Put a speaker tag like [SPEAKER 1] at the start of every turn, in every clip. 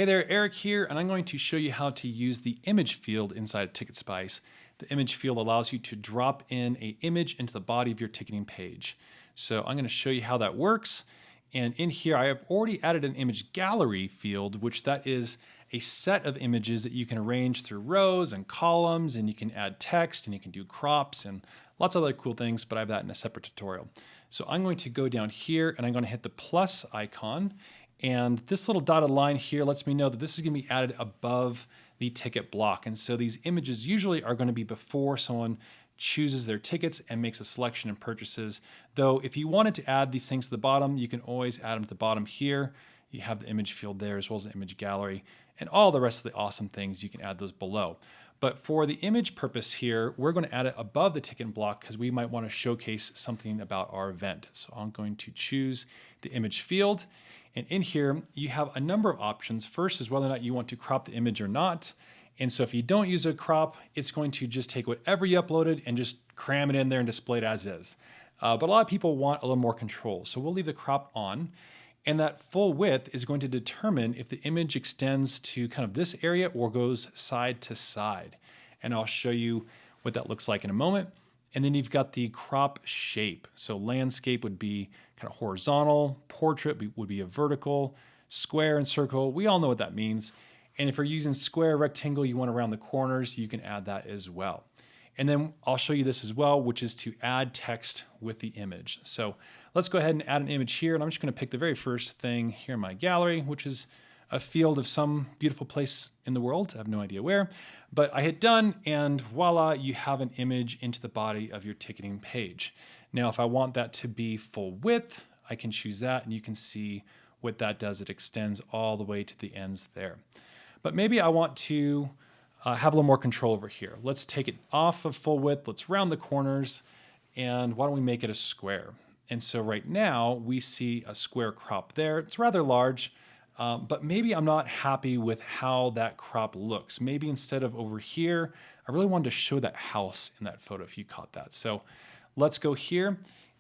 [SPEAKER 1] Hey there, Eric here, and I'm going to show you how to use the image field inside TicketSpice. The image field allows you to drop in an image into the body of your ticketing page. So I'm going to show you how that works. And in here, I have already added an image gallery field, which that is a set of images that you can arrange through rows and columns, and you can add text and you can do crops and lots of other cool things, but I have that in a separate tutorial. So I'm going to go down here and I'm going to hit the plus icon. And this little dotted line here lets me know that this is going to be added above the ticket block. And so these images usually are going to be before someone chooses their tickets and makes a selection and purchases. Though if you wanted to add these things to the bottom, you can always add them to the bottom here. You have the image field there as well as the image gallery and all the rest of the awesome things. You can add those below. But for the image purpose here, we're going to add it above the ticket block because we might want to showcase something about our event. So I'm going to choose the image field. And in here, you have a number of options. First is whether or not you want to crop the image or not. And so if you don't use a crop, it's going to just take whatever you uploaded and just cram it in there and display it as is. But a lot of people want a little more control. So we'll leave the crop on. And that full width is going to determine if the image extends to kind of this area or goes side to side. And I'll show you what that looks like in a moment. And then you've got the crop shape. So landscape would be kind of horizontal, portrait would be a vertical, square and circle. We all know what that means. And if you're using square, rectangle, you want around the corners, you can add that as well. And then I'll show you this as well, which is to add text with the image. So let's go ahead and add an image here. And I'm just going to pick the very first thing here in my gallery, which is a field of some beautiful place in the world. I have no idea where, but I hit done and voila, you have an image into the body of your ticketing page. Now, if I want that to be full width, I can choose that and you can see what that does. It extends all the way to the ends there. But maybe I want to have a little more control over here. Let's take it off of full width. Let's round the corners and why don't we make it a square? And so right now we see a square crop there. It's rather large. But maybe I'm not happy with how that crop looks. Maybe instead of over here, I really wanted to show that house in that photo if you caught that. So let's go here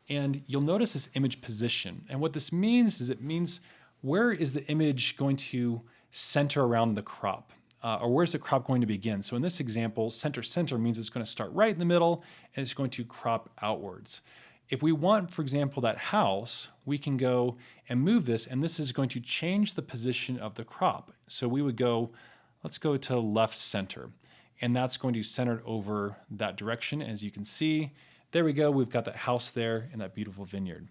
[SPEAKER 1] and you'll notice this image position. And what this means is it means where is the image going to center around the crop? Or where's the crop going to begin? So in this example, center means it's going to start right in the middle and it's going to crop outwards. If we want, for example, that house, we can go and move this, and this is going to change the position of the crop. So we would go, let's go to left center, and that's going to center it over that direction. As you can see, there we go. We've got that house there in that beautiful vineyard.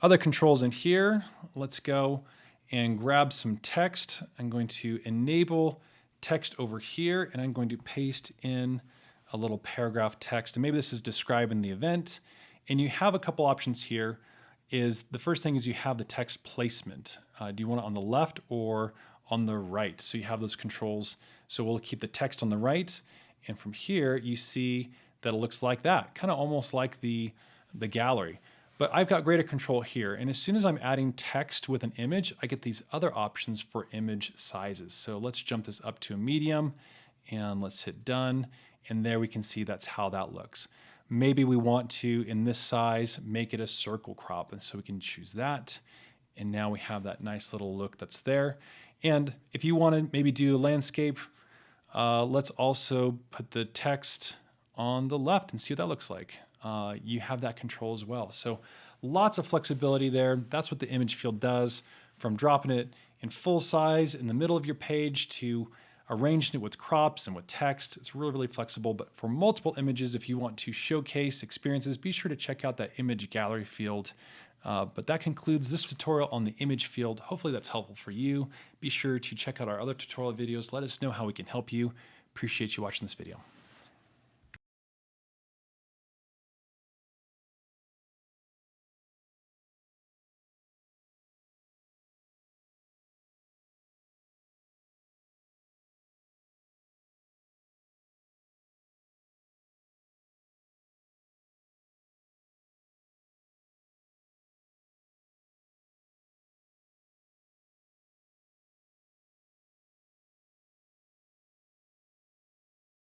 [SPEAKER 1] Other controls in here, let's go and grab some text. I'm going to enable text over here, and I'm going to paste in a little paragraph text. And maybe this is describing the event. And you have a couple options here. Is the first thing is you have the text placement. Do you want it on the left or on the right? So you have those controls. So we'll keep the text on the right. And from here, you see that it looks like that, kind of almost like the gallery. But I've got greater control here. And as soon as I'm adding text with an image, I get these other options for image sizes. So let's jump this up to a medium and let's hit done. And there we can see that's how that looks. Maybe we want to, in this size, make it a circle crop. And so we can choose that. And now we have that nice little look that's there. And if you want to maybe do a landscape, let's also put the text on the left and see what that looks like. You have that control as well. So lots of flexibility there. That's what the image field does, from dropping it in full size in the middle of your page to arranging it with crops and with text. It's really, really flexible. But for multiple images, if you want to showcase experiences, be sure to check out that image gallery field. But that concludes this tutorial on the image field. Hopefully that's helpful for you. Be sure to check out our other tutorial videos. Let us know how we can help you. Appreciate you watching this video.